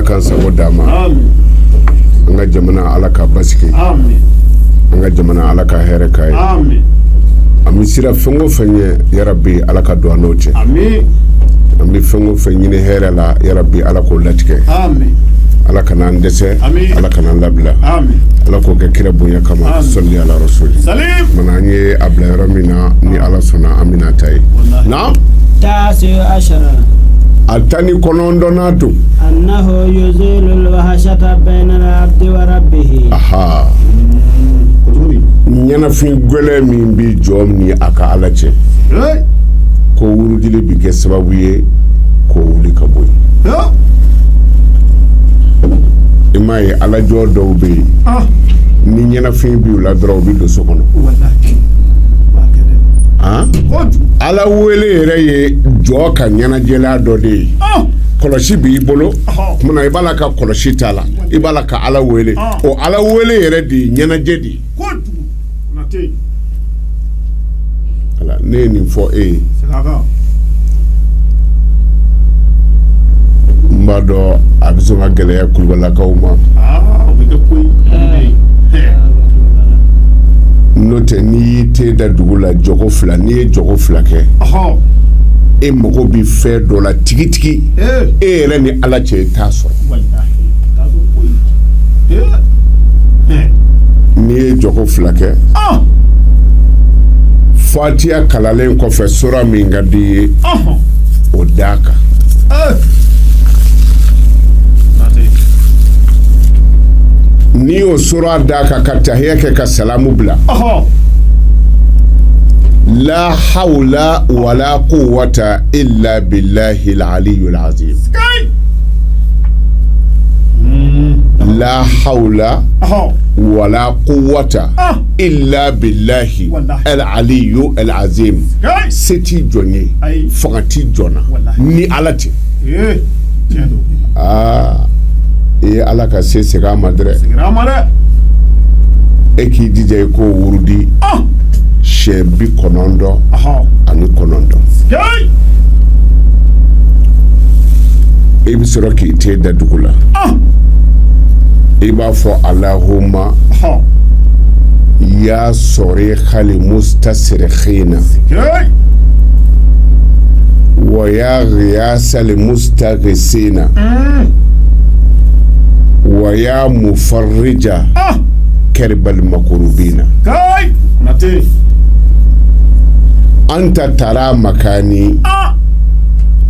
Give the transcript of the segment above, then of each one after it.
kan sago dama amin anga jamana ala ka basike amin anga jamana ala ka here kai amin amisira fengo fenye ya rabbi ala ka do anoche amin ambi fengo fenye ne here la ya rabbi ala ko latike amin ala kana ndese ala kana labla amin ala ko ke kira bunya kama salli ala rasul salim mananye abla ramina ni ala sona amina tay na tasi ashara atani konondo natu annahu yuzilul wahshata bayna al-abdi wa rabbih aha nyana fin gole min bi jom ni aka alache ko wurudile bi ke sababu ye ko wuli kaboy imay ala jodo be ni nyana fin bi la dro bi do sokono wallahi ala wele reye joka nyana jela do de koloshi bi bolo muna ibala ka koloshi tala ibala ka ala wele o ala wele yere di nyana jedi nate ala neni fo saka mbado abizoma gele ya kulbala kauma obido koy note ni te da dugula jogo fla ni jogo fla ke e mogo bi fe do la tigitigi e re ni ala che taso wallahi taso koy ni jogo fla ke fatia kalalen ko fe sura mi ngadi odaka ni o sura daka katahiya ke ka salamu bla la hawla wala quwwata illa billahi al-aliyyil azim la hawla wala quwwata illa billahi al-aliyyil azim seti jonye fagati jona ni alati ala ka se sega madre eki DJ ko wurudi shebi konondo ani konondo ebi soro ki te da dugula iba fo allahumma ya sorikhal mustasrikhina wa ya ghiyasal mustaghisina ويا مفرجة كرب المكروبين أنت ترى مكاني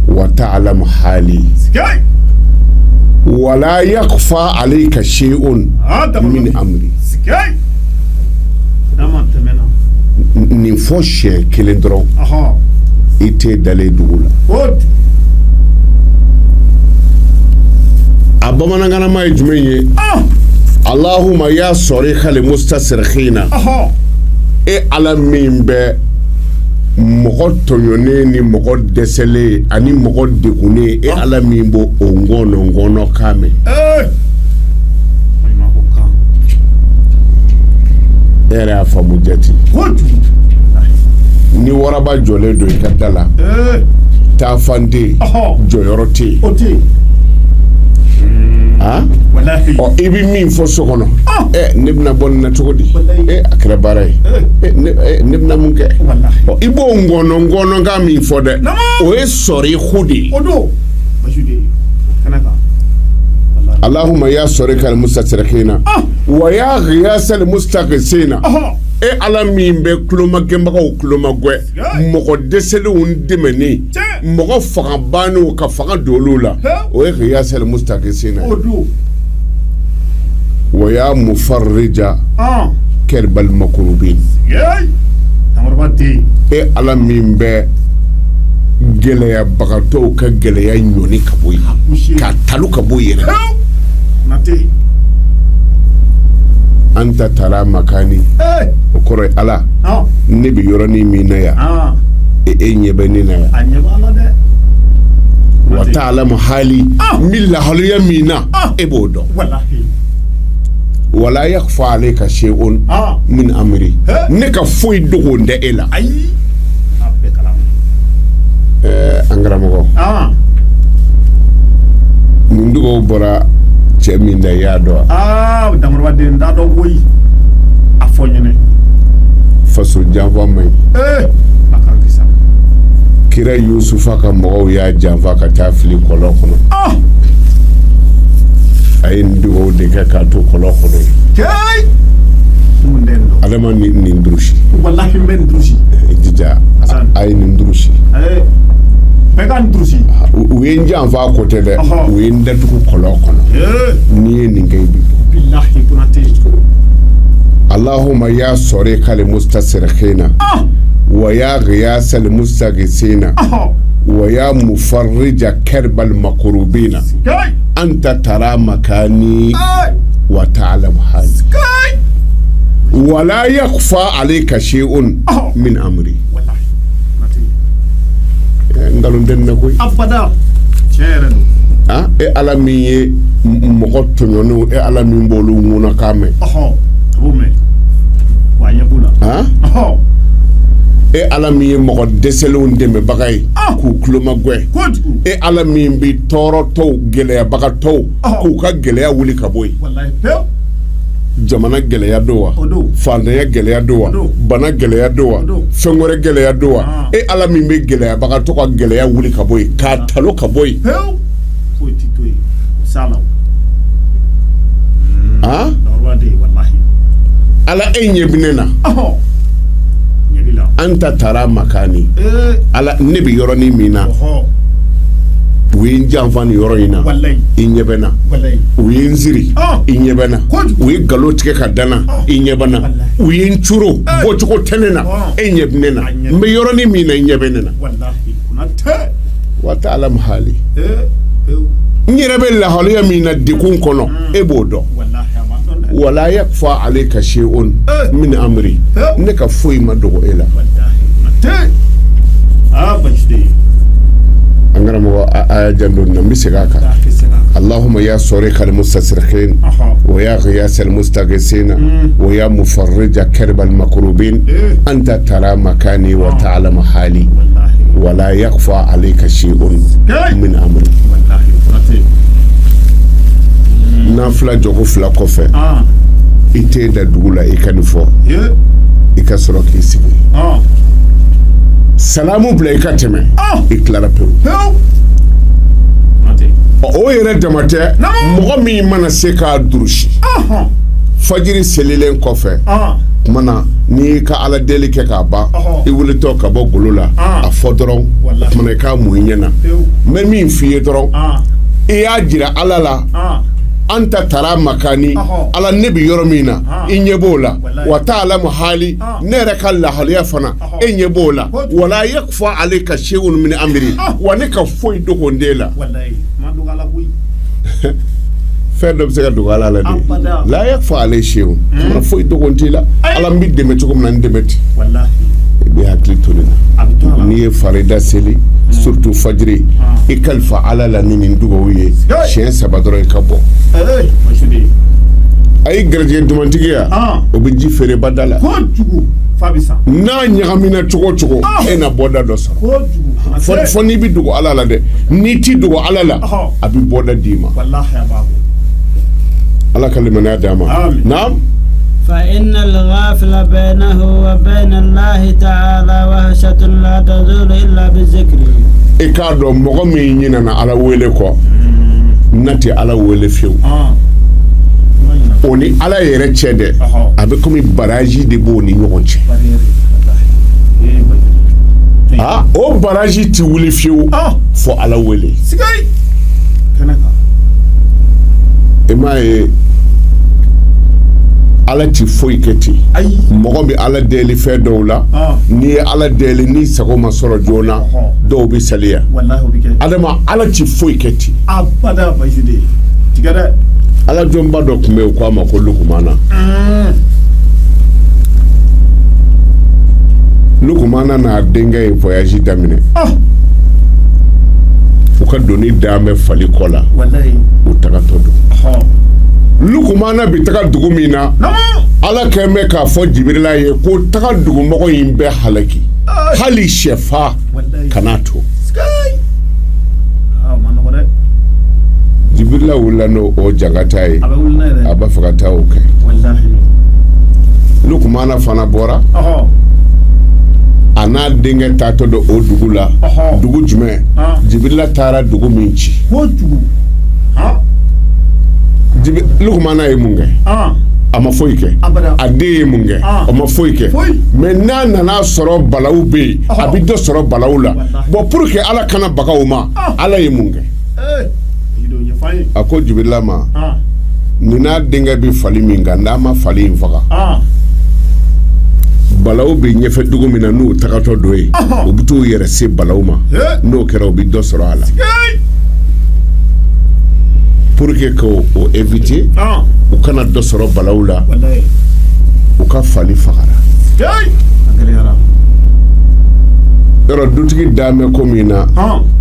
وتعلم حالي ولا يخفى عليك شيء من أمري نفوش كلندرو إتي دالي دولا abamanangana may jumenye allahumma ya sorikhal mustasrikhina e ala mimbe mogo tonyone ni mogo desele ani mogo dekune e ala mimbo ngono kame era famujeti ni waraba jole do ikadala ta fande joyorote o ibi min fo sokono nebna bonna togodi akra baray nebna munke o ibo ngono nga min fo de o e sori khudi odo bashude kanaka allahumma ya sorika al mustatirikina wa ya ghiyasal mustaqisina e ala min be kloma gemba ko kloma gwe moko deselu undimeni moko faga banu ka faga dolula o e ghiyasal mustaqisina wa ya mufarrija kerbal makrubin e ala min be geleya bagato ka geleya nyoni kaboyi ka talu kaboyi nate anta tara makani okore ala ne bi yoroni minaya nyebe ni na anyeba de wa ta'lamu hali milla haliya mina ebodo wallahi wala yakhfa alayka shay'un min amri ne ka foy dogo nde ela ay abbe kalam angramago nin dugawu bɔra cɛ min da i y'a dɔn wa? Daŋɔrɔbaden t'a dɔn koyi. A fɔ ɲɛnɛ. Faso janfa man ɲi. A kan kisa. Kira Yusufa ka mɔgɔw y'a janfa ka taa fili kɔlɔn kɔnɔ. A ye nin dugawu de kɛ k'a to kɔlɔn kɔnɔ ye. Mun den don? Ale ma nin durusi. Wallahi n bɛ nin durusi. Jija a ye nin durusi. Bɛɛ ka nin durusi. U ye n janfa ko tɛ dɛ, u ye n datugu kɔlɔn kɔnɔ. N'i ye nin kɛ i bi bɔ. Bilahi Konate. Allahumma ya sarikal mustasirkhina wa ya ghiyasal mustaghithina wa ya mufarrija karbal makrubina anta tara makani wa ta'lam hali wa la yakhfa alayka shay'un min amri. Ngalon den na koy abada chere do ala min ye mɔgɔ tɔɲɔnenw ala min b'olu ŋuna k'a mɛn. Ala min ye mɔgɔ dɛsɛlenw dɛmɛbaga ye k'u kulomagwɛ. Ala min bi tɔɔrɔtɔw gɛlɛyabagatɔw k'u ka gɛlɛya wuli ka bɔ yen. Jamana gɛlɛya do wa? Fantanya gɛlɛya do wa? Bana gɛlɛya do wa? Fɛn wɛrɛ gɛlɛya do wa? Ala min bɛ gɛlɛyabagatɔ ka gɛlɛya wuli ka bɔ yen k'a talo ka bɔ yen. Ala e ɲɛ bɛ ne na. Anta tara makani. Ala ne bɛ yɔrɔnin min na. U ye n janfa nin yɔrɔ in na. I ɲɛ bɛ na. U ye n siri. I ɲɛ bɛ na. U ye nkalon tigɛ ka danna. I ɲɛ bɛ na. U ye n curo bɔcogo tɛ ne na. E ɲɛ bɛ ne na. N bɛ yɔrɔnin min na i ɲɛ bɛ ne na. Wa ta'ala hali. N yɛrɛ bɛ lahaliya min na dekun kɔnɔ e b'o dɔn. Wala yakfa alayka shay'un min amri. Ne ka foyi ma dogo e la. An karamɔgɔ aya jandon na n bɛ segin a kan. Allahumma ya sarikal mustasirkhin wa ya ghiyasal mustaghithina wa ya mufarrija karbal makrubin anta tara makani wa ta'lamu hali wala yakfa alayka shay'un min amri. N'a fila jogo fila kɔfɛ i tɛ da dugu la i ka nin fɔ i ka sɔrɔ k'i sigi salamu bila i ka tɛmɛ i tilara pewu. O yɛrɛ dama tɛ mɔgɔ min mana se k'a durusi fajiri selilen kɔfɛ kumana n'i ka ala deli kɛ k'a ban i wulitɔ ka bɔ golo la a fɔ dɔrɔn kumana i k'a mun i ɲɛna n bɛ min f'i ye dɔrɔn i y'a jira ala la anta tara makani ala ne bi yɔrɔ min na i ɲɛ b'o la wa ta'lamu hali ne yɛrɛ ka lahaliya fana e ɲɛ b'o la wala yakfa alayka shay'un min amri wa ne ka foyi dogo n den la. Fɛn dɔ bɛ se ka dogo ala la de la yakfa alayka shay'un mana foyi dogo n t'i la ala n bɛ dɛmɛ cogo min na n dɛmɛ ten i bɛ hakili to nin na n'i ye farida seli surtout fajiri i kalifa ala la ni nin dugawu ye siɲɛ 3 dɔrɔn i ka bɔ. A ye garijɛgɛ dumantigiya o bɛ ji feere bada la n'a ɲagamina cogo cogo e na bɔda dɔ sɔrɔ fɔ n'i bɛ dogo ala la dɛ n'i ti dogo ala la a bɛ bɔda d'i ma. ala ka limaniya d'a ma. naam. فإن الغافل بينه وبين الله تعالى وحشة لا تزول إلا بذكره. I k'a dɔn mɔgɔ min ɲinana ala wele kɔ na tɛ ala wele fiyewu. O ni ala yɛrɛ cɛ dɛ a bɛ komi baraji de b'o ni ɲɔgɔn cɛ. O baraji ti wuli fiyewu fɔ ala wele. I m'a ye ala ti foyi kɛ ten mɔgɔ bɛ ala deli fɛn dɔw la n'i ye ala deli n'i sago ma sɔrɔ joona dɔw bɛ saliya adama ala ti foyi kɛ ten ala jɔnba dɔ tun bɛ yen k'a ma ko lukumana n'a denkɛ ye voyage daminɛ u ka doni dan bɛ fali kɔ la u tagatɔ don lukumana bi taga dugu min na ala kɛn bɛ k'a fɔ jibirila ye ko taga dugumɔgɔ in bɛ halaki hali sɛfa kana to Jibrila wula no o jangata ye aba wulna yɛrɛ aba fɛ ka taa o kɛ wallahi Lukumana fana bɔra a n'a denkɛ taatɔ dɔ o dugu la dugu jumɛn Jibrila taara dugu min ci Lukumana ye mun kɛ a ma foyi kɛ a den ye mun kɛ a ma foyi kɛ mais n'a nana sɔrɔ balawu bɛ yen a bɛ dɔ sɔrɔ balawu la bon pour que Ala kana bagaw ma Ala ye mun kɛ a ko Jibrila ma ni n'a denkɛ bɛ fali min kan n'a ma fali in faga balawu bɛ ɲɛfɛ dugu min na n'o tagatɔ dɔ ye o bɛ t'o yɛrɛ se balawu ma n'o kɛra o bɛ dɔ sɔrɔ a la pour que k'o éviter u kana dɔ sɔrɔ balawu la u ka fali fagara yɔrɔ dutigi damɛ ko min na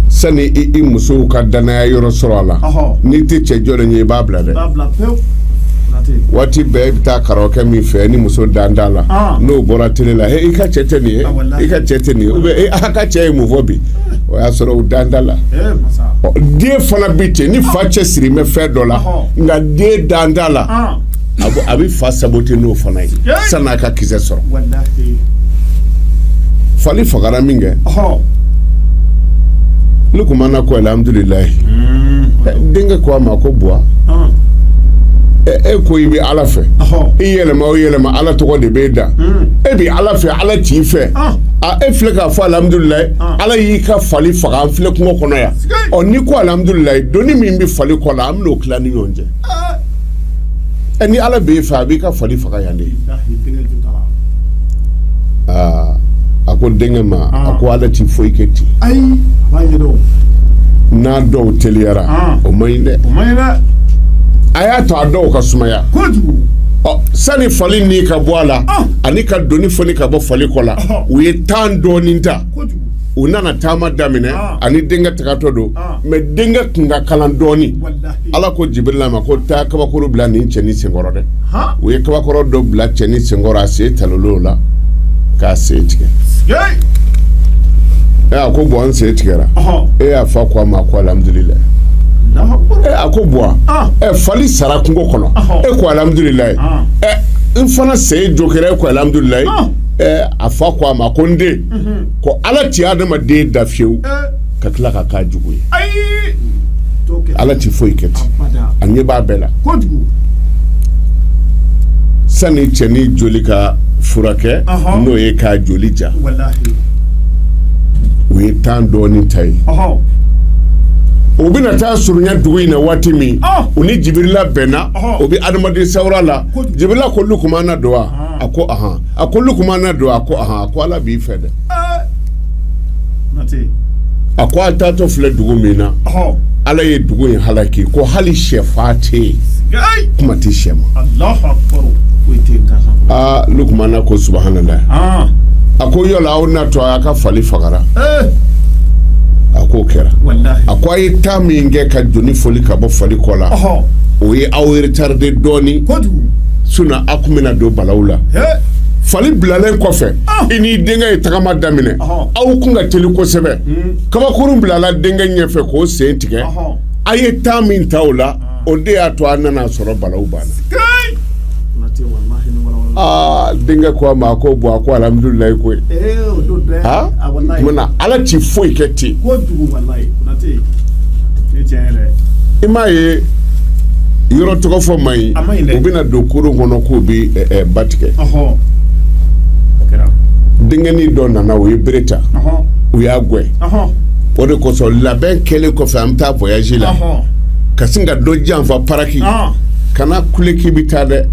sani i musow ka danaya yɔrɔ sɔrɔ a la n'i tɛ cɛ jɔlen ye i b'a bila dɛ waati bɛɛ i bɛ taa karamɔgɔkɛ min fɛ ni muso dan t'a la n'o bɔra télé la i ka cɛ tɛ nin ye i ka cɛ tɛ nin ye ou bien a ka cɛ ye mun fɔ bi o y'a sɔrɔ u dan t'a la den fana bɛ ten ni fa cɛ siri bɛ fɛn dɔ la nka den dan t'a la a bɛ fa saboter n'o fana ye san'a ka kisɛ sɔrɔ fali fagara min kɛ Lukumana ko alhamdulilayi denkɛ ko a ma ko buwa e ko i bɛ Ala fɛ i yɛlɛma o yɛlɛma Ala tɔgɔ de b'e da e bɛ Ala fɛ Ala t'i fɛ e filɛ k'a fɔ alhamdulilayi Ala y'i ka fali faga an filɛ kungo kɔnɔ yan n'i ko alhamdulilayi doni min bɛ fali kɔ la an bɛn'o tila ni ɲɔgɔn cɛ ni Ala b'e fɛ a b'i ka fali faga yan de a ko denkɛ ma a ko Ala t'i foyi kɛ ten n'a dɔw teliyara o man ɲi dɛ a y'a to a dɔw ka sumaya sani fali ni ka bɔ a la ani ka doni foni ka bɔ fali kɔ la u ye tan dɔɔnin ta u nana taama daminɛ ani denkɛ tagatɔ don mais denkɛ kun ka kalan dɔɔnin Ala ko Jibrila ma ko taa kabakoro bila nin cɛnin senkɔrɔ dɛ u ye kabakoro dɔ bila cɛnin senkɔrɔ a sen talolo la k'a sen tigɛ a ko bɔn an sen tigɛra y'a fa ko a ma ko alhamdulilayi a ko buwa fali sara kungo kɔnɔ ko alhamdulilayi n fana sen jokera e ko alhamdulilayi a fa ko a ma ko n den ko Ala ti adamaden da fiyewu ka tila ka k'a jugu ye Ala ti foyi kɛ ten a ɲɛ b'a bɛɛ la sani cɛnin joli ka furakɛ n'o ye k'a joli ja u ye tan dɔɔnin ta ye u bɛna taa surunya dugu in na waati min u ni Jibrila bɛnna o bɛ adamaden sawura la Jibrila ko Lukumana don wa a ko ahan a ko Lukumana don a ko ahan a ko Ala b'i fɛ dɛ a ko a taatɔ filɛ dugu min na Ala ye dugu in halaki ko hali sɛfa tɛ yen kuma tɛ sɛ ma Lukumana ko subhanallah a ko yɔrɔ aw na to a ka fali fagara a k'o kɛra a ko a ye taa min kɛ ka joni foli ka bɔ fali kɔ la o ye aw retarder dɔɔnin sinon a kun bɛna don balawu la fali bilalen kɔfɛ i n'i denkɛ ye tagama daminɛ aw kun ka teli kosɛbɛ kabakurun bilala denkɛ ɲɛfɛ k'o sen tigɛ a ye taa min ta o la o de y'a to a nana sɔrɔ balawu banna denkɛ ko a ma ko bon a ko alhamdulilayi koyi mana Ala ti foyi kɛ ten i m'a ye yɔrɔ tɔgɔ fɔ man ɲi u bɛna don kurun kɔnɔ k'u bɛ ba tigɛ denkɛnin dɔ nana o ye bere ta u y'a gɛn o de kosɔn labɛn kɛlen kɔfɛ an bɛ taa voyage la ka sin ka dɔ janfa paraki kana kule k'i bɛ taa dɛ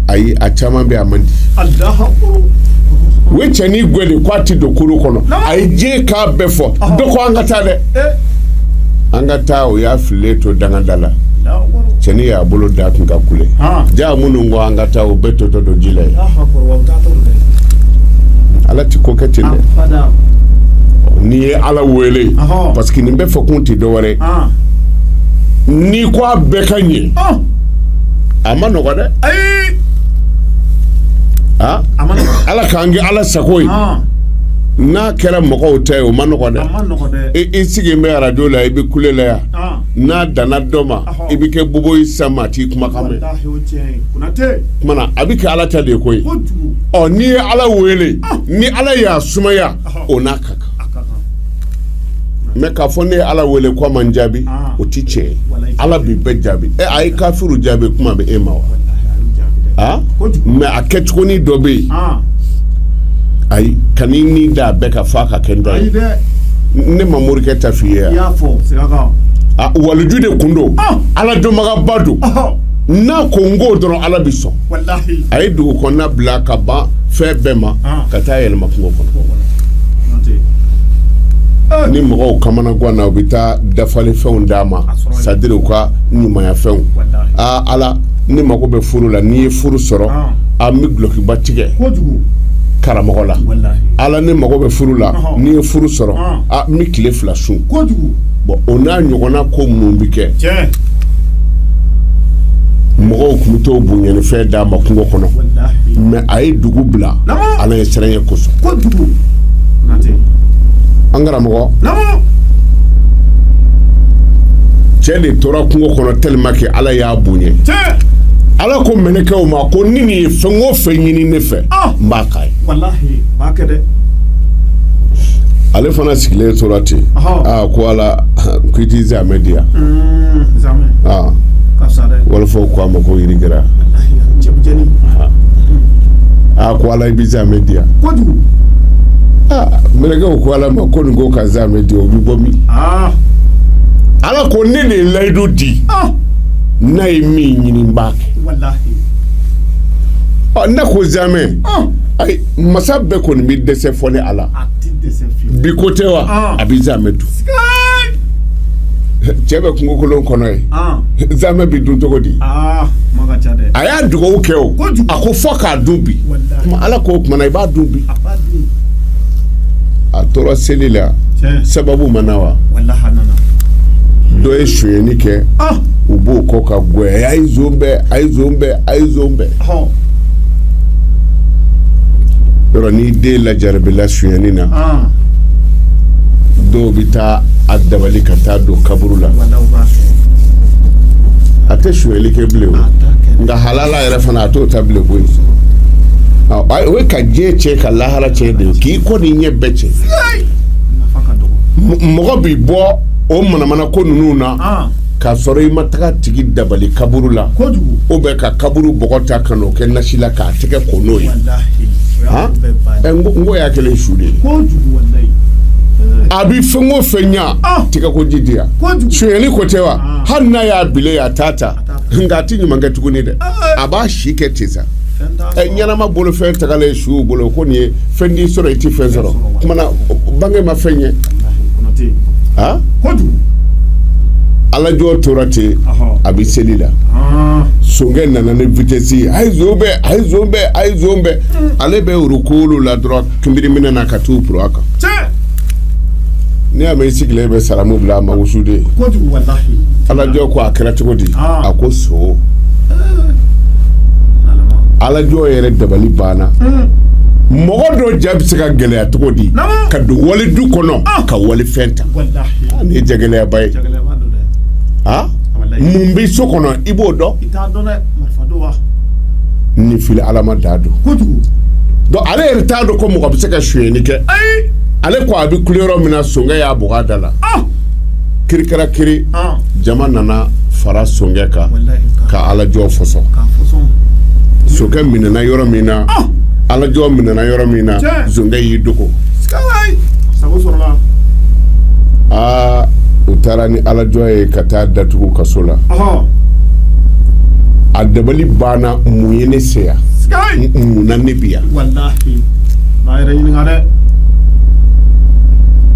ayi a caman bɛ a man di u ye cɛnin gwɛde k'a ti don kuru kɔnɔ a ye diɲɛ k'a bɛɛ fɔ dɔ ko an ka taa dɛ an ka taa o y'a fililen to dangada la cɛnin y'a bolo da kun ka kule jaa minnu ko an ka taa o bɛɛ tɔtɔ don ji la ye Ala ti ko kɛ ten dɛ n'i ye Ala wele parce que nin bɛɛ fɔ kun tɛ dɔwɛrɛ n'i ko a bɛɛ ka ɲɛ a ma nɔgɔ dɛ Ala k'an kɛ Ala sago ye n'a kɛra mɔgɔw ta ye o ma nɔgɔ dɛ i sigi bɛ arajo la i bɛ kule la yan n'a danna dɔ ma i bɛ kɛ bobo yi sa ma t'i kumakan mɛn kumana a bɛ kɛ ala ta de ye koyi ɔ n'i ye ala wele ni ala y'a sumaya o n'a ka kan mɛ k'a fɔ ne ye ala wele ko a man jaabi o ti tiɲɛ ye ala b'i bɛɛ jaabi a ye kafiru jaabi kuma bɛ e ma wa mɛ a kɛcogonin dɔ bɛ yen ayi kan'i ni da bɛɛ ka fa ka kɛ n dɔ ye ne ma morikɛ ta f'i ye yan waliju de kun don ala dɔnbagaba don n'a ko n k'o dɔrɔn ala bɛ sɔn a ye dugu kɔnɔna bila ka ban fɛn bɛɛ ma ka taa yɛlɛma kungo kɔnɔ ni mɔgɔw kamana gan na u bɛ taa dafali fɛnw d'a ma sadiri u ka ɲumanya fɛnw ala ne mago bɛ furu la n'i ye furu sɔrɔ an bɛ dulokiba tigɛ karamɔgɔ la ala ne mago bɛ furu la n'i ye furu sɔrɔ n bɛ tile 2 sun bon o n'a ɲɔgɔnna ko minnu bɛ kɛ mɔgɔw tun bɛ t'o bonyɛnifɛn d'a ma kungo kɔnɔ mɛ a ye dugu bila ala ye siran ye kosɔn an karamɔgɔ cɛ de tora kungo kɔnɔ tellement que ala y'a bonya ala ko mɛlɛkɛw ma ko ni nin ye fɛn o fɛn ɲini ne fɛ n b'a k'a ye b'a kɛ dɛ ale fana sigilen tora ten ko ala ko i t'i zamɛ di yan walifaw ko a ma ko yirigɛra ko ala i bɛ zamɛ di yan mɛlɛkɛw ko ala ma ko nin ko ka zamɛ di o bɛ bɔ min ala ko ne de ye layidu di n'a ye min ɲini n b'a kɛ ne ko zamɛ ayi masa bɛɛ kɔni bɛ dɛsɛ fɔ ni ala bi ko tɛ wa a bɛ zamɛ dun cɛ bɛ kungo kolon kɔnɔ ye zamɛ bɛ dun cogo di a y'a dugawu kɛ o a ko fɔ k'a dun bi ala k'o kumana i b'a dun bi a tora seli la sababu ma na wa dɔ ye sonyɛni kɛ u b'o kɔ ka goya a ye zon bɛɛ a ye zon bɛɛ a ye zon bɛɛ yɔrɔ n'i den lajarabila sonyɛni na dɔw bɛ taa a dabali ka taa don kaburu la a tɛ sonyɛli kɛ bilen o nka halala yɛrɛ fana a t'o ta bilen koyi o ye ka diɲɛ cɛ ka lahara cɛ de ye k'i kɔ ni ɲɛ bɛɛ cɛ mɔgɔ b'i bɔ o manamana ko ninnu na k'a sɔrɔ i ma taga tigi dabali kaburu la ou bien ka kaburu bɔgɔ ta ka n'o kɛ nasi la k'a tɛgɛ ko n'o ye n ko y'a kɛlen su de ye a bɛ fɛn o fɛn ɲa tigɛ ko ji di yan sonyɛli ko tɛ wa hali n'a y'a bile a t'a ta nka a tɛ ɲuman kɛ tuguni dɛ a b'a si kɛ ten sa ɲɛnama bolofɛn tagalen ye suw bolo ko nin ye fɛn t'i sɔrɔ i tɛ fɛn sɔrɔ kumana bange ma fɛn ye alajɔ tora ten a bɛ seli la sonkɛ nana ni vitesse ye a ye zon bɛɛ a ye zon bɛɛ a ye zon bɛɛ ale bɛ urukolo la dɔrɔn kinbiriminɛ na ka t'u puru a kan ne y'a mɛn i sigilen bɛ salamu bila a ma wusu de alajɔ ko a kɛra cogo di a ko so alajɔ yɛrɛ dabali banna mɔgɔ dɔ ja bɛ se ka gɛlɛya cogo di ka don wali du kɔnɔ ka wali fɛn ta nin ye jagɛlɛyaba ye mun bɛ so kɔnɔ i b'o dɔn ni fili ala ma da don donc ale yɛrɛ t'a dɔn ko mɔgɔ bɛ se ka sonyɛni kɛ ale ko a bɛ kule yɔrɔ min na sonkɛ y'a bugɔ a da la kiri kɛra kiri jama nana fara sonkɛ kan ka alajɔ fɔsɔn sonkɛ minɛna yɔrɔ min na alajɔ minɛna yɔrɔ min na sonkɛ y'i dogo u taara ni alajɔ ye ka taa datugu kaso la a dabali banna mun ye ne se yan mun na ne bi yan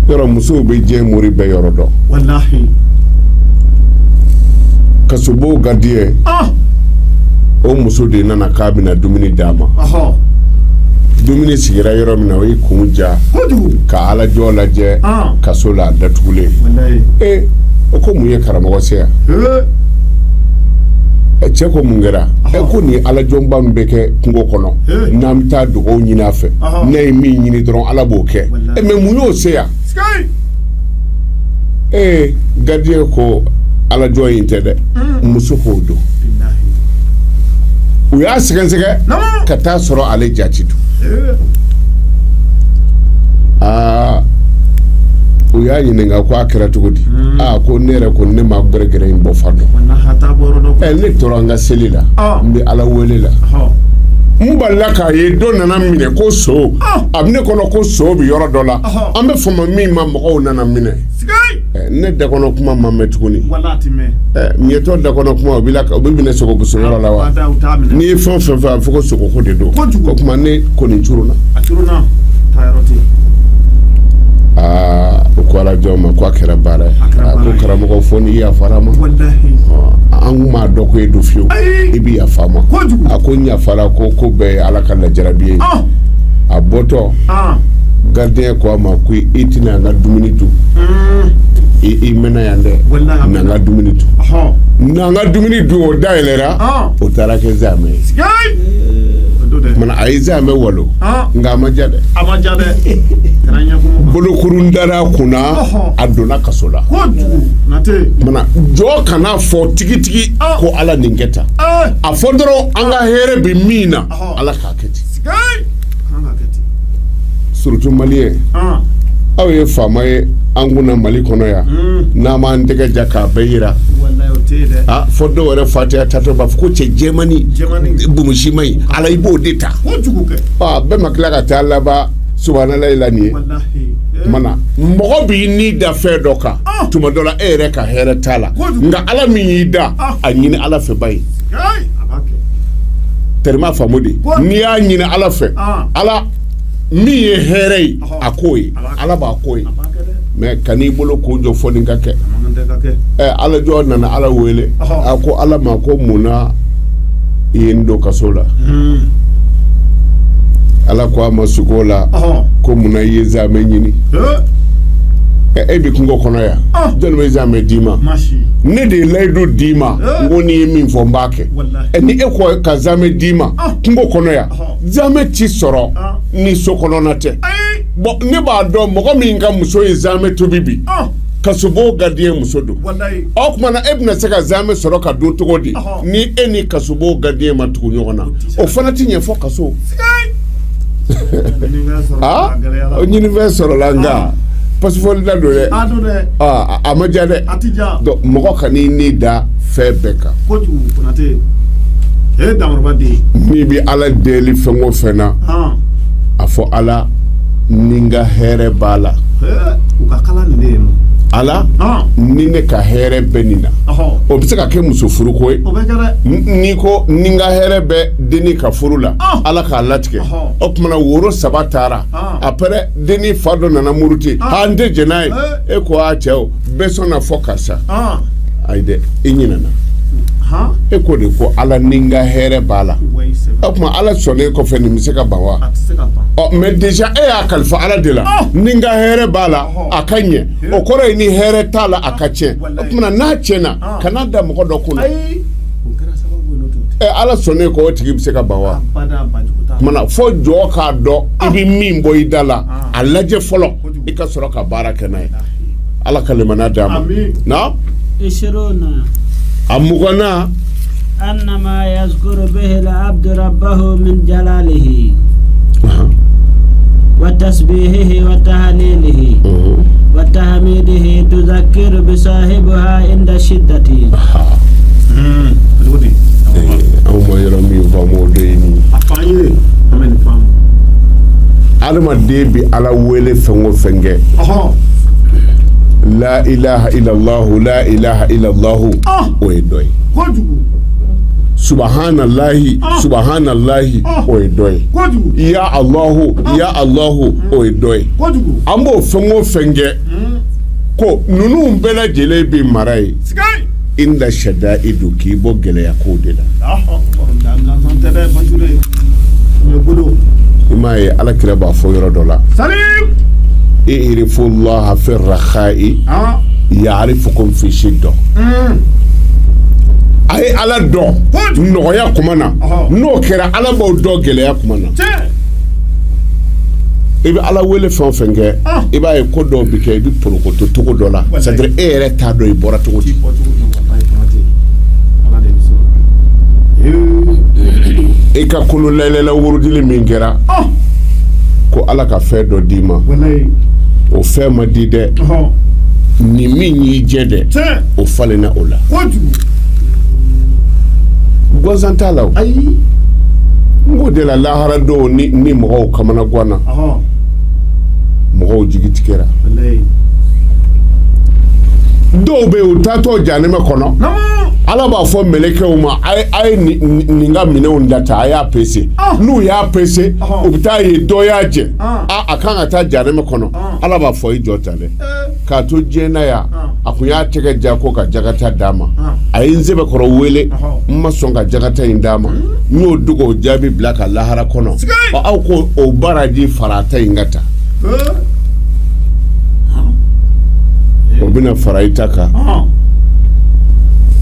yɔrɔ musow bɛ diɲɛ mori bɛɛ yɔrɔ dɔn kasobow gardien o muso de nana k'a bɛna dumuni d'a ma dumuni sigira yɔrɔ min na o ye kun ja ka alajɔ lajɛ kaso la datugulen o ko mun ye karamɔgɔ se yan cɛ ko mun kɛra ko ni ala jɔnba min bɛ kɛ kungo kɔnɔ n'an bɛ taa dugawu ɲini a fɛ ne ye min ɲini dɔrɔn ala b'o kɛ mais mun y'o se yan gardien ko ala jɔn in tɛ dɛ muso k'o don u y'a sɛgɛsɛgɛ ka taa sɔrɔ ale jati don u y'a ɲininka ko a kɛra cogo di ko ne yɛrɛ ko ne ma gɛrɛgɛrɛ in bɔ fa dɔn ne tora an ka seli la n bɛ ala wele la n balila k'a ye dɔ nana minɛ ko so a bɛ ne kɔnɔ ko so bɛ yɔrɔ dɔ la an bɛ fama min ma mɔgɔw nana minɛ ne dakɔnɔ kuma ma mɛn tuguni miɛtɔ dakɔnɔ kuma u bɛ minɛ sogobuso yɔrɔ la wa n'i ye fɛn fɛn fɛ a fɔ ko sogoko de don o kuma ne kɔni curuna o ko ala jɔn ma ko a kɛra baara ye ko karamɔgɔ fɔ n'i yafara ma an kun m'a dɔn ko e do fiyewu i bɛ yafa ma a ko n yafara ko bɛɛ ye ala ka lajarabi ye a bɔtɔ gardien ko a ma ko i tɛna an ka dumuni dun i mɛnna yan dɛ n'an ka dumuni dun n'an ka dumuni dun o dayɛlɛra o taara kɛ zamɛ ye mana a ye zamɛ walo nka a ma ja dɛ bolokurun dara kunna a donna kaso la mana jɔ kana fɔ tigitigi ko ala nin kɛ tan a fɔ dɔrɔn an ka hɛrɛ bɛ min na ala k'a kɛ ten surtout maliyɛn aw ye faama ye an kunna Mali kɔnɔ yan n'an m'an tɛgɛ ja k'a bɛɛ yira fɔ dɔw yɛrɛ fatiya tatɔ b'a fɔ ko cɛ jɛmani bumusi ma ɲi ala i b'o de ta bɛɛ ma tila ka taa laban subhanalayi la nin ye mana mɔgɔ b'i ni da fɛn dɔ kan tuma dɔ la e yɛrɛ ka hɛrɛ t'a la nka ala min y'i da a ɲini ala fɛ ba ye tɛrima faamu de n'i y'a ɲini ala fɛ ala min ye hɛrɛ ye a k'o ye ala b'a k'o ye mais kan'i bolo k'o jɔ fɔ nin ka kɛ ala jɔ nana ala wele a ko ala ma ko munna i ye n don kaso la ala ko a ma sugo la ko munna i ye zamɛ ɲini e bɛ kungo kɔnɔ yan jɔnni bɛ zamɛ d'i ma ne de ye layidu d'i ma n ko n'i ye min fɔ n b'a kɛ ni e ko ka zamɛ d'i ma kungo kɔnɔ yan zamɛ ti sɔrɔ ni so kɔnɔna tɛ bon ne b'a dɔn mɔgɔ min ka muso ye zamɛ tobi bi kasobo gardien muso don o kuma na e bɛna se ka zamɛ sɔrɔ ka dun cogo di ni e ni kasobo gardien ma tugu ɲɔgɔn na o fana ti ɲɛ fɔ kaso ɲini fɛn sɔrɔla nka pasifɔli da don dɛ a ma ja dɛ donc mɔgɔ ka n'i ni da fɛn bɛɛ kan n'i bɛ ala deli fɛn o fɛn na a fɔ ala ni n ka hɛrɛ b'a la ala ni ne ka hɛrɛ bɛ nin na o bɛ se ka kɛ muso furuko ye n'i ko ni n ka hɛrɛ bɛ denni ka furu la ala k'a latigɛ o tumana woro 3 taara après denni fa dɔ nana muruti n tɛ jɛn n'a ye e ko a cɛ o bɛɛ sɔnna fɔ karisa ayi dɛ i ɲinɛna e ko de ko ala ni n ka hɛrɛ b'a la o tuma ala sɔnnen kɔfɛ nin bɛ se ka ban wa mais déjà e y'a kalifa ala de la ni n ka hɛrɛ b'a la a ka ɲɛ o kɔrɔ ye ni hɛrɛ t'a la a ka tiɲɛ o tuma n'a tiɲɛna kana da mɔgɔ dɔ kunna ala sɔnnen kɔ o tigi bɛ se ka ban wa kumana fo jɔ k'a dɔn i bɛ min bɔ i da la a lajɛ fɔlɔ i ka sɔrɔ ka baara kɛ n'a ye ala ka limaniya d'a ma na a mugana أنما يذكر به العبد ربه من جلاله وتسبيحه وتهليله وتحميده تذكر بصاحبها عند الشدة أو ما يرمي فموديني ألما ديبي على ويل فنو فنجة لا إله إلا الله لا إله إلا الله ويدوي subhanallahi subhanallahi o ye dɔ ye ya allahu o ye dɔ ye an b'o fɛn o fɛn kɛ ko ninnu bɛɛ lajɛlen bɛ mara ye inda shadaidu k'i bɔ gɛlɛya kow de la i m'a ye alakira b'a fɔ yɔrɔ dɔ la i'rifullaha fi rakhai ya'rifukum fi shidda ay ala dɔ nɔgɔya kuma na n'o kɛra ala b'o dɔ gɛlɛya kuma na i bɛ ala wele fɛn o fɛn kɛ i b'a ye ko dɔw bi kɛ i bɛ porokoto cogo dɔ la c'est à dire e yɛrɛ t'a dɔn i bɔra cogo di i ka kolo layɛlɛla worodili min kɛra ko ala ka fɛn dɔ d'i ma o fɛn ma di dɛ ni min y'i jɛ dɛ o falenna o la gansan t'a la o n k'o de la lahara dɔw ni mɔgɔw kamana ganna mɔgɔw jigi tigɛra dɔw bɛ yen u taatɔ janɛmɛ kɔnɔ ala b'a fɔ mɛlɛkɛw ma a ye nin ka minɛnw data a y'a pese n'u y'a pese u bɛ taa ye dɔ y'a jɛ a kan ka taa janɛmɛ kɔnɔ ala b'a fɔ i jɔ ta dɛ k'a to diɲɛna yan a kun y'a tɛgɛ ja ko ka jagata d'a ma a ye n sɛbɛkɔrɔ wele n ma sɔn ka jagata in d'a ma n y'o dogo o jaabi bila ka lahara kɔnɔ aw ko o baraji fara ta in ka ta o bɛna fara i ta kan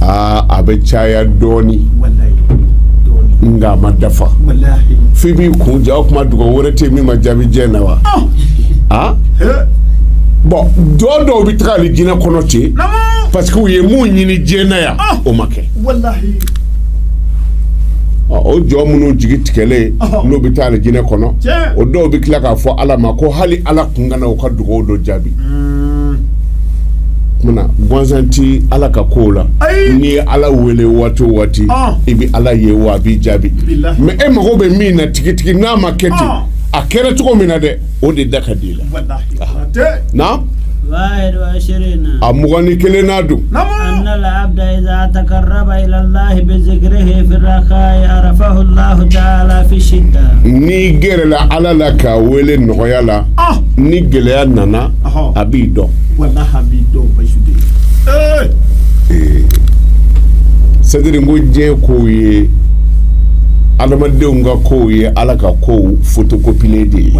a bɛ caya dɔɔni nka a ma dafa f'i b'i kun ja o kuma dugawu wɛrɛ tɛ min ma jaabi jɛ na wa bɔn dɔw bɛ taga ali jinɛ kɔnɔ ten parce que u ye mun ɲini diɲɛ na yan o ma kɛ o jɔ minnu jigi tigɛlen n'o bɛ taa ali jinɛ kɔnɔ o dɔw bɛ tila k'a fɔ ala ma ko hali ala kun kana u ka dugawu dɔ jaabi mana gansan ti ala ka kow la n'i ye ala wele waati o waati i bɛ ala ye wa a b'i jaabi mais e mago bɛ min na tigitigi n'a ma kɛ ten a kɛra cogo min na dɛ o de da ka di la na a 21 n'a don أن العبد إذا تقرب إلى الله بذكره في الرخاء عرفه الله تعالى في الشدة ni gɛrɛla ala la k'a wele nɔgɔya la ni gɛlɛya nana a b'i dɔn c'est-à-dire n ko diɲɛ kow ye adamadenw ka kow ye ala ka kow photocopie de ye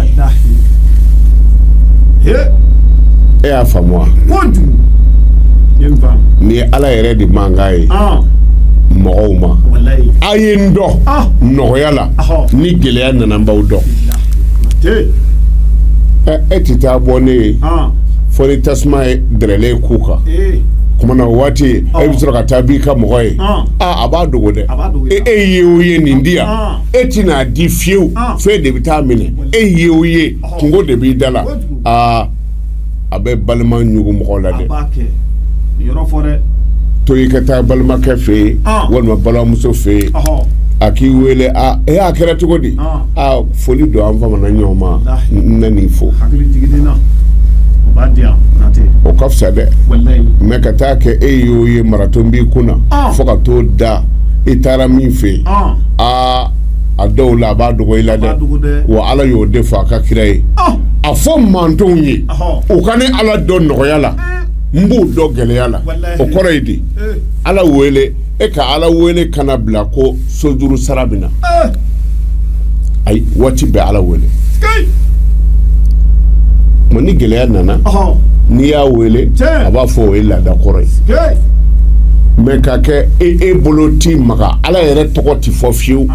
e y'a faamu wa ni ala yɛrɛ de mankan ye mɔgɔw ma a ye n dɔn nɔgɔya la ni gɛlɛya nana n b'aw dɔn e tɛ taa bɔ ne ye fɔ ni tasuma ye dɛrɛlen k'u kan kumana o waati e bɛ sɔrɔ ka taa b'i ka mɔgɔ ye a b'a dogo dɛ e ye o ye nin di yan e tɛna di fiyewu f'e de bɛ taa minɛ e ye o ye kungo de b'i da la a bɛ balima ɲugu mɔgɔ la dɛ to i ka taa balimakɛ fɛ yen walima balimamuso fɛ yen a k'i wele e y'a kɛra cogo di foli don an famana ɲɔgɔn ma n na nin fo o ka fisa dɛ mɛ ka taa kɛ e y'o ye maraton b'i kunna fo ka t'o da i taara min fɛ yen a dɔw la a b'a dogo i la dɛ wa ala y'o de fɔ a ka kira ye a fɔ mantonw ye u ka ni ala dɔn nɔgɔya la n b'u dɔn gɛlɛya la o kɔrɔ ye di ala wele e ka ala wele kana bila ko sojuru sara bɛ na ayi waati bɛɛ ala wele ma ni gɛlɛya nana n'i y'a wele a b'a fɔ o ye laada kɔrɔ ye mɛ ka kɛ e bolo t'i maga ala yɛrɛ tɔgɔ tɛ fɔ fiyewu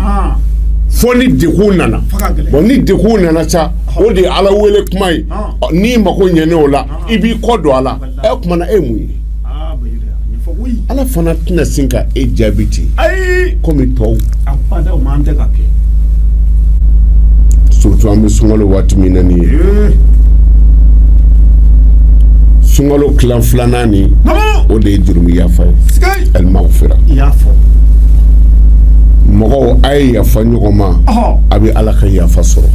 fo ni degun nana bon ni degun nana sa o de ye ala wele kuma ye n'i mako ɲɛnen o la i b'i kɔ don a la kumana e mun ye ala fana tɛna sin ka e jaabi ten komi tɔw surtout an bɛ sunkalo waati min na nin ye sunkalo tilan filanan nin o de ye jurumu yafa ye alimagfira mɔgɔw a ye yafa ɲɔgɔn ma a bɛ ala ka yafa sɔrɔ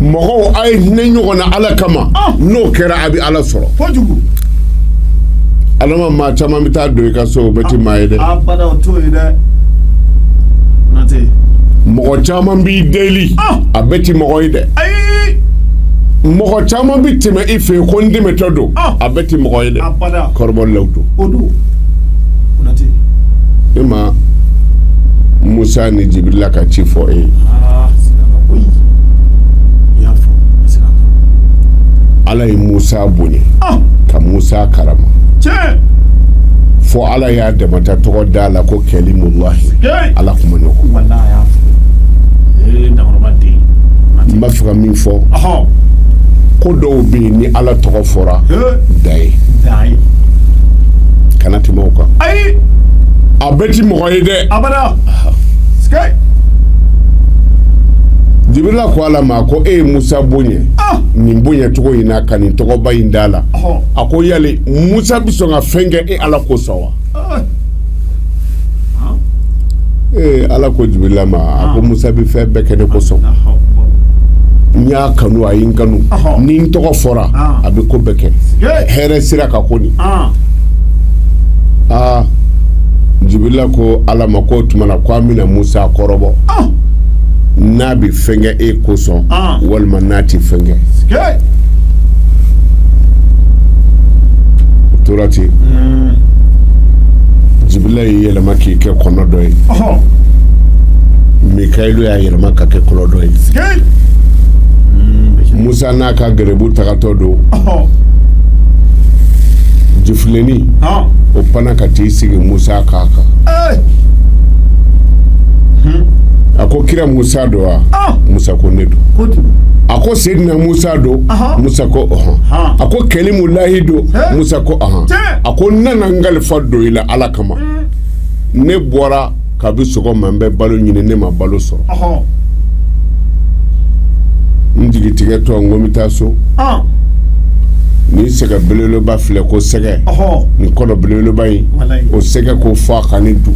mɔgɔw a ye hinɛ ɲɔgɔn na ala kama n'o kɛra a bɛ ala sɔrɔ ala ma maa caman bɛ taa don i ka so o bɛ ti maa ye dɛ mɔgɔ caman b'i deli a bɛ ti mɔgɔ ye dɛ mɔgɔ caman bɛ tɛmɛ i fɛ yen ko n dɛmɛtɔ don a bɛ ti mɔgɔ ye dɛ kɔrɔbɔlilaw don e ma Musa ni Jibrila ka ci fɔ e ala ye Musa bonya ka Musa karama fo ala y'a damata tɔgɔ da la ko kalimullahi ala kuma ɲɔgɔn wallahi y'a fɔ damaraba den n b'a fɛ ka min fɔ ko dɔw bɛ yen ni ala tɔgɔ fɔra da ye kana tɛmɛ o kan ayi a bɛɛ ti mɔgɔ ye dɛ abada Jibrila ko ala ma ko e ye Musa boɲɛ nin boɲɛ cogo in na ka nin tɔgɔba in da la a ko yali Musa bi sɔn ka fɛn kɛ e ala ko sɔn wa ala ko Jibrila ma a ko Musa bi fɛn bɛɛ kɛ ne ko sɔn n y'a kanu a ye n kanu ni n tɔgɔ fɔra a bɛ ko bɛɛ kɛ hɛrɛ sira ka ko nin Jibrila ko ala ma ko tuma na ko an bɛna Musa kɔrɔbɔ n'a bi fɛn kɛ e ko sɔn walima n'a ti fɛn kɛ o tora ten Jibrila y'i yɛlɛma k'i kɛ kɔnɔ dɔ ye Mikayilu y'a yɛlɛma ka kɛ kɔnɔ dɔ ye Musa n'a ka gɛrɛbu tagatɔ don jifilenni o panna ka t'i sigi Musa k'a kan a ko kira Musa do wa Musa ko ne do a ko Seydina Musa do Musa ko a ko Kalimullahi do Musa ko a ko nana ngalifa do ila ala kama ne bɔra kabi sɔgɔma n bɛ balo ɲini ne ma balo sɔrɔ n jigitigɛtɔ n ko n bɛ taa so ni sɛgɛ belebeleba filɛ ko sɛgɛ ni kɔnɔ belebeleba in o sɛgɛ ko fɔ a ka ne dun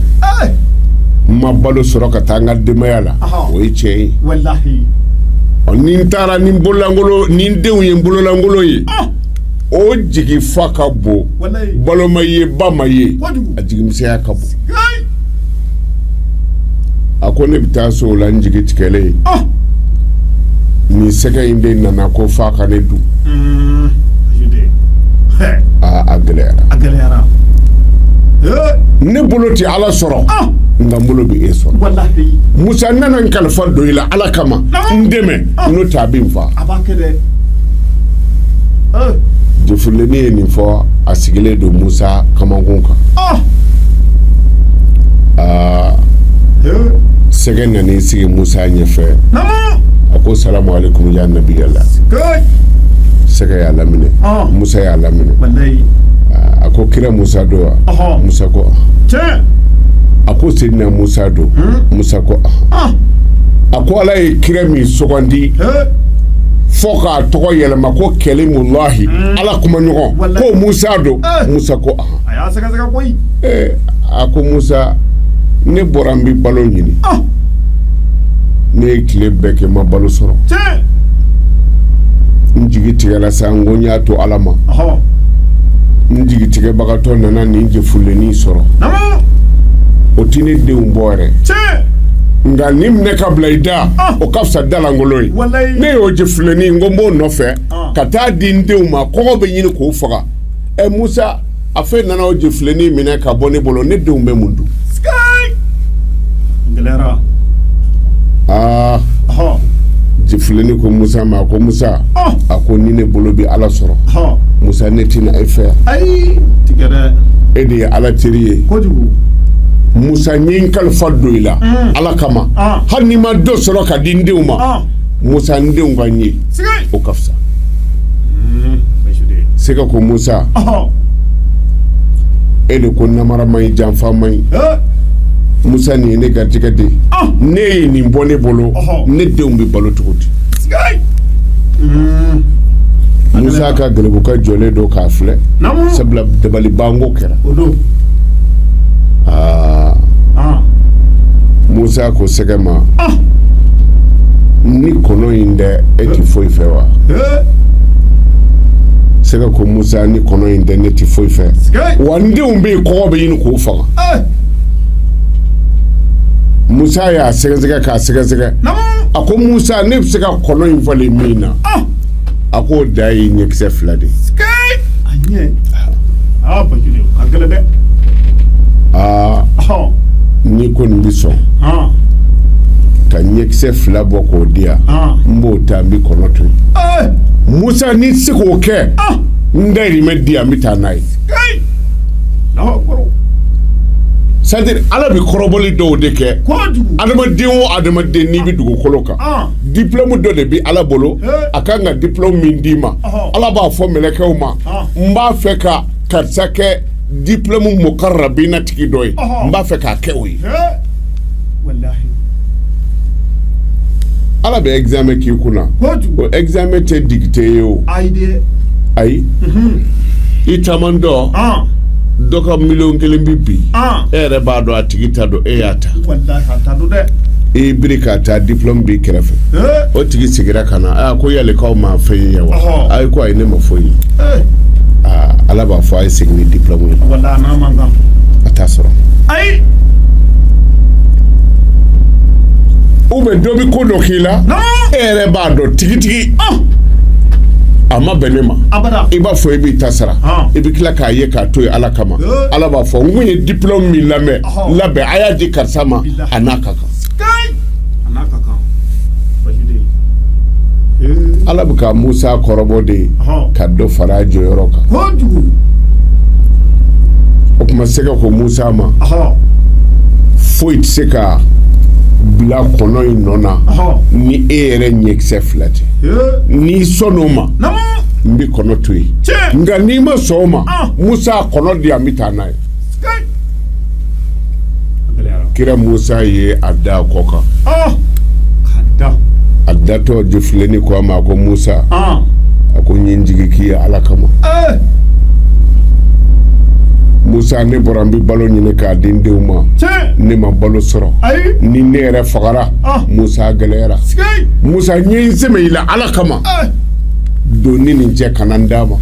ma balo sɔrɔ ka taa n ka denbaya la o ye tiɲɛ ye ni n taara ni n bololangolo ni n denw ye n bololangolo ye o jigi fa ka bon balo ma ye ba ma ye a jigimisɛnya ka bon a ko ne bɛ taa so o la n jigi tigɛlen ni sɛgɛ in de nana ko fa ka ne dun a gɛlɛyara ne bolo ti ala sɔrɔ nka n bolo bi e sɔrɔ Musa nana n kalifa don i la ala kama n dɛmɛ n'o tɛ a bɛ n fa jifilenni ye nin fɔ a sigilen don Musa kamankun kan sɛgɛ nan'i sigi Musa ɲɛfɛ a ko salamu alaikum ya nabiyallah sɛgɛ y'a laminɛ Musa y'a laminɛ a ko kira Musa do wa Musa ko a ko Seydina Musa do Musa ko a ko ala ye kira min sugandi fo k'a tɔgɔ yɛlɛma ko Kalimullahi ala kuma ɲɔgɔn ko Musa do Musa ko a ko Musa ne bɔra n bɛ balo ɲini ne ye tile bɛɛ kɛ n ma balo sɔrɔ n jigi tigɛla sa n ko n y'a to ala ma n jigi tigɛbagatɔ nana nin jifilenni sɔrɔ o ti ne denw bɔ yɛrɛ nka ni minɛ ka bila i da o ka fisa dalangolo ye ne y'o jifilenni n ko n b'o nɔfɛ ka taa di n denw ma kɔgɔ bɛ ɲini k'o faga Musa a fɛ nana o jifilenni minɛ ka bɔ ne bolo ne denw bɛ mun dun jifilenni ko Musa ma ko Musa a ko ni ne bolo bi ala sɔrɔ Musa ne tina e fɛ e de ye ala teri ye Musa n ye n kalifa don i la ala kama hali ni ma dɔ sɔrɔ ka di n denw ma Musa n denw ka n ye o ka fisa sɛgɛ ko Musa e de ko namara man ɲi janfa man ɲi Musa nin ye ne garijɛgɛ de ne ye nin bɔ ne bolo ne denw bɛ balo cogo di Musa ka gɛlɛbuka jɔlen don k'a filɛ sabula dabalibanko kɛra Musa ko sɛgɛ ma ni kɔnɔ in dɛ e ti foyi fɛ wa sɛgɛ ko Musa ni kɔnɔ in dɛ ne ti foyi fɛ wa n denw bɛ yen kɔgɔ bɛ ɲini k'o faga Musa y'a sɛgɛsɛgɛ k'a sɛgɛsɛgɛ a ko Musa ne bɛ se ka kɔnɔ in falen min na a ko da ye ɲɛkisɛ fila de ni ko nin bɛ sɔn ka ɲɛkisɛ fila bɔ k'o di yan n b'o ta n bɛ kɔnɔ to yen Musa ni se k'o kɛ n dayirimɛ di yan n bɛ taa n'a ye c'est-à-dire ala bi kɔrɔbɔli dɔw de kɛ adamaden o adamaden n'i bi dugukolo kan diplôme dɔ de bi ala bolo a kan ka diplôme min d'i ma ala b'a fɔ mɛlɛkɛw ma n b'a fɛ ka karisa kɛ diplôme mukarrabina tigi dɔ ye n b'a fɛ k'a kɛ o ye ala bɛ examen k'i kunna o examen tɛ dicté ye o ayi i caman dɔ dɔ ka miliyɔn 1 bi bi e yɛrɛ b'a dɔn a tigi ta dɔn e y'a ta i biri k'a ta diplôme b'i kɛrɛfɛ o tigi sigira ka na ko yali k'aw ma fɛn ye wa ayi ko ayi ne ma foyi ye ala b'a fɔ a ye segin ni diplôme ye a t'a sɔrɔ ou bien dɔ bi ko dɔ k'i la e yɛrɛ b'a dɔn tigitigi a ma bɛn ne ma i b'a fɔ i b'i ta sara i bɛ tila k'a ye k'a to ye ala kama ala b'a fɔ n kun ye diplôme min labɛn a y'a di karisa ma a n'a ka kan ala bɛ ka Musa kɔrɔbɔ de ye ka dɔ fara a jɔyɔrɔ kan o tuma se ka ko Musa ma foyi tɛ se ka bila kɔnɔ in nɔ na ni e yɛrɛ ɲɛkisɛ 2 tɛ n'i sɔnn'o ma n bɛ kɔnɔ to yen nka n'i ma sɔn o ma Musa kɔnɔ di an bɛ taa n'a ye kira Musa ye a da kɔ kan a datɔ jɔfilenni ko a ma ko Musa a ko n ye n jigi k'i ye ala kama Musa ne bɔra n bɛ balo ɲini k'a di n denw ma ne ma balo sɔrɔ ni ne yɛrɛ fagara Musa gɛlɛyara Musa n ye n sɛmɛ i la ala kama don ni nin cɛ kana n d'a ma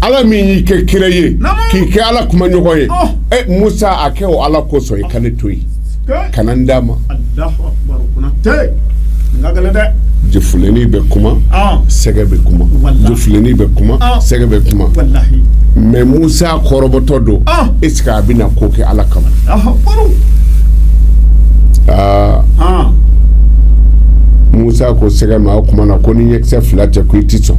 ala min y'i kɛ kira ye k'i kɛ ala kumaɲɔgɔn ye Musa a kɛ o ala kosɔn i ka ne to yen kana n d'a ma jɔfilenni bɛ kuma sɛgɛ bɛ kuma jɔfilenni bɛ kuma sɛgɛ bɛ kuma mais Musa kɔrɔbɔtɔ don est-ce que a bɛna ko kɛ ala kama Musa ko sɛgɛ ma o kuma na ko ni ɲɛkisɛ 2 tɛ ko i ti sɔn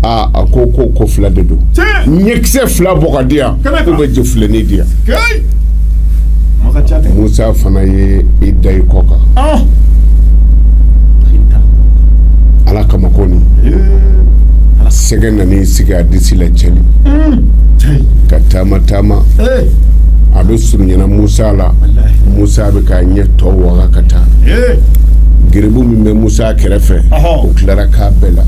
a ko 2 de don ɲɛkisɛ 2 bɔ ka di yan ko bɛ jɔfilenni di yan Musa fana ye i da i kɔ kan ala kama ko ni sɛgɛ nan'i sigi a disi la cɛli ka taama a bɛ surunyana Musa la Musa bɛ k'a ɲɛ tɔ waga ka taa geribu min bɛ Musa kɛrɛfɛ o tilara k'a bɛɛ la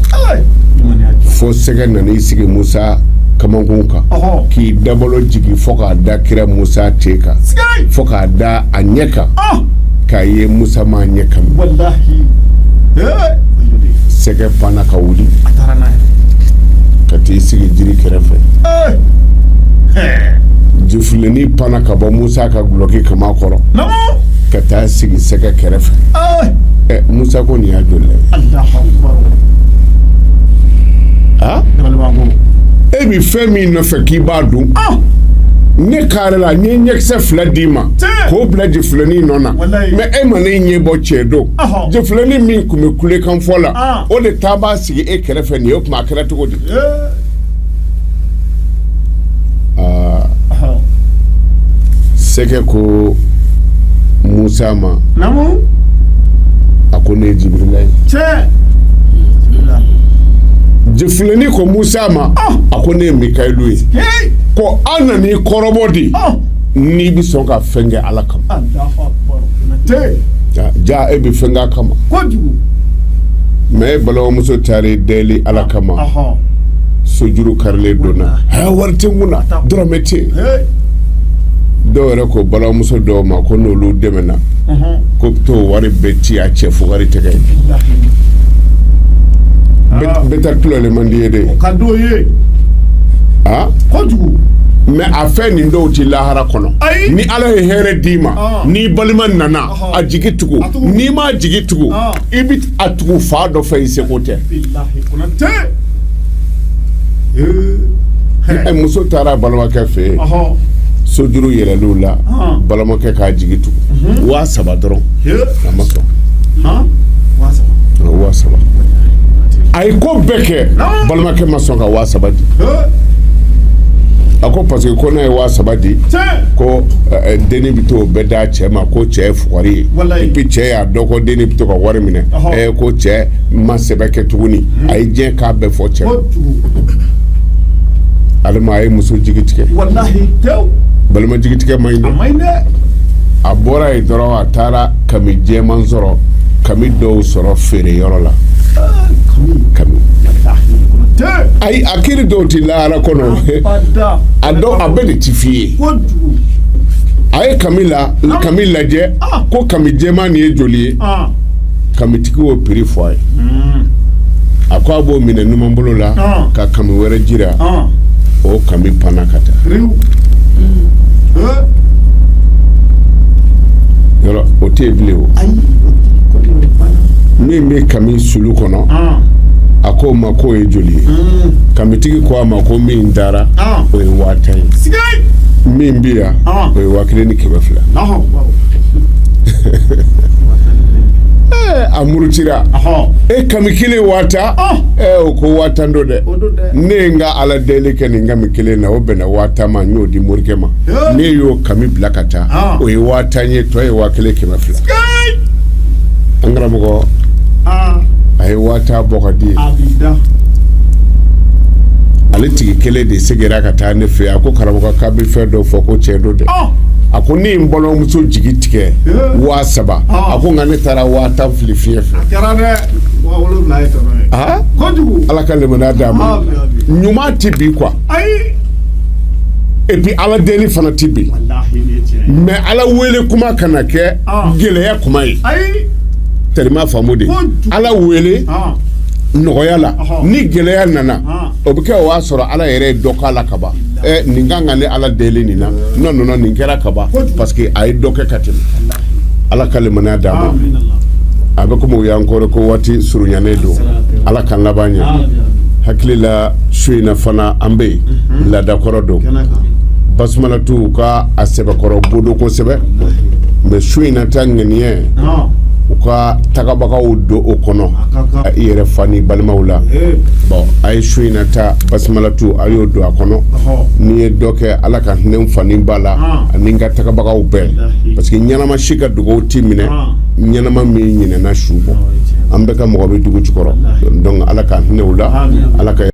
fo sɛgɛ nan'i sigi Musa kamankun kan k'i dabalo jigin fo k'a da kira Musa te kan fo k'a da a ɲɛ kan k'a ye Musa ma ɲɛ kan sɛgɛ panna ka wuli ka t'i sigi jiri kɛrɛfɛ jɔfilenni panna ka bɔ Musa ka guloki kama kɔrɔ ka taa sigi sɛgɛ kɛrɛfɛ Musa ko nin y'a joli la e bi fɛn min nɔfɛ k'i b'a dun ne kare la n ye ɲɛkisɛ 2 d'i ma k'o bila jɔfilenni nɔ na mais e ma ne ɲɛ bɔ cɛ don jɔfilenni min tun bɛ kulekan fɔ la o de taa b'a sigi e kɛrɛfɛ nin ye o tuma a kɛra cogo di sɛgɛ ko Musa ma a ko ne ye Jibirila ye jɔfilenni ko Musa ma a ko ne ye Mikayilu ye ko an nan'i kɔrɔbɔ di n'i bɛ sɔn ka fɛn kɛ ala kama ja e bɛ fɛn k'a kama mais e balimamuso taar'i deli ala kama sojuru karilen donna wari tɛ n kunna dɔrɔmɛ tɛ yen dɔw yɛrɛ ko balimamuso dɔw ma ko n'olu dɛmɛna ko t'o wari bɛɛ ci a cɛ fo wari tɛgɛ bɛɛ ta tulɔle man di ye de mais a fɛn nin dɔw ti lahara kɔnɔ ni ala ye hɛrɛ d'i ma n'i balima nana a jigi tugu n'i ma jigi tugu i bɛ a tugu fa dɔ fɛ i seko tɛ muso taara a balimakɛ fɛ yen sojuru yɛlɛl'o la balimakɛ k'a jigi tugu 3,000 dɔrɔn a ma sɔn 3,000 a ye ko bɛɛ kɛ balimakɛ ma sɔn ka 3,000 di ako parce que ko n'a ye 3 di ko deni bi to bɛɛ da cɛ ma ko cɛ ye fugari ye et puis cɛ y'a dɔn ko deni bi to ka wari minɛ ko cɛ ma sɛbɛ kɛ tuguni a ye diɲɛ k'a bɛɛ fɔ cɛ ale ma a ye muso jigi tigɛ balima jigi tigɛ man ɲi dɛ a bɔra yen dɔrɔn a taara kami jɛman sɔrɔ kami dɔw sɔrɔ feere yɔrɔ la kami ayi a kiri dɔw ti lahara kɔnɔ a dɔw a bɛɛ de ti f'i ye a ye kami lajɛ ko kami jɛman nin ye joli ye kamitigi y'o prix fɔ a ye a ko a b'o minɛ numanbolo la ka kami wɛrɛ jira o kami panna ka taa yɔrɔ o tɛ yen bilen o min bɛ kami sulu kɔnɔ a ko ma k'o ye joli ye kamitigi ko a ma ko min dara o ye 1000 ye min bɛ yan o ye 1500 a murutira kami kelen 1000 o ko 1000 do dɛ ne ye n ka ala deli kɛ nin kami kelen na o bɛnna 1000 ma n y'o di morikɛ ma ne y'o kami bila ka taa o ye 1000 ye tɔ ye 1500 an karamɔgɔ a ye 1000 bɔ ka di ale tigi kelen de seginna ka taa ne fɛ a ko karamɔgɔ k'a bɛ fɛn dɔ fɔ ko cɛ do dɛ a ko ne ye n balimamuso jigi tigɛ 7000 a ko nka ne taara 1000 fili fiɲɛ fɛ ala ka lemaniya d'a ma ɲuman tɛ bi quoi et puis ala deli fana tɛ bi mais ala wele kuma kana kɛ gɛlɛya kuma ye tellement faamu de ala wele nɔgɔya la ni gɛlɛya nana o bɛ kɛ o y'a sɔrɔ ala yɛrɛ ye dɔ k'a la ka ban nin kan ka ne ala deli nin na non nin kɛra ka ban parce que a ye dɔ kɛ ka tɛmɛ ala ka lemaniya d'a ma a bɛ komi o y'an kɔrɔ ko waati surunyalen don ala k'an laban ɲɛ hakili la su in na fana an bɛ yen laadakɔrɔ don basumalatu ka a sɛbɛkɔrɔ bodo kosɛbɛ mais su in na ta ŋaniya u ka tagabagaw don o kɔnɔ i yɛrɛ fa ni balimaw la bon a ye su in na ta basumalatu a y'o don a kɔnɔ n'i ye dɔ kɛ ala ka hinɛ fa ni ba la ani n ka tagabagaw bɛɛ parce que ɲɛnama si ka dugawu t'i minɛ ɲɛnama min ɲinɛna su bɔ an bɛɛ ka mɔgɔ bɛ dugu jukɔrɔ donc ala ka hinɛ u la ala ka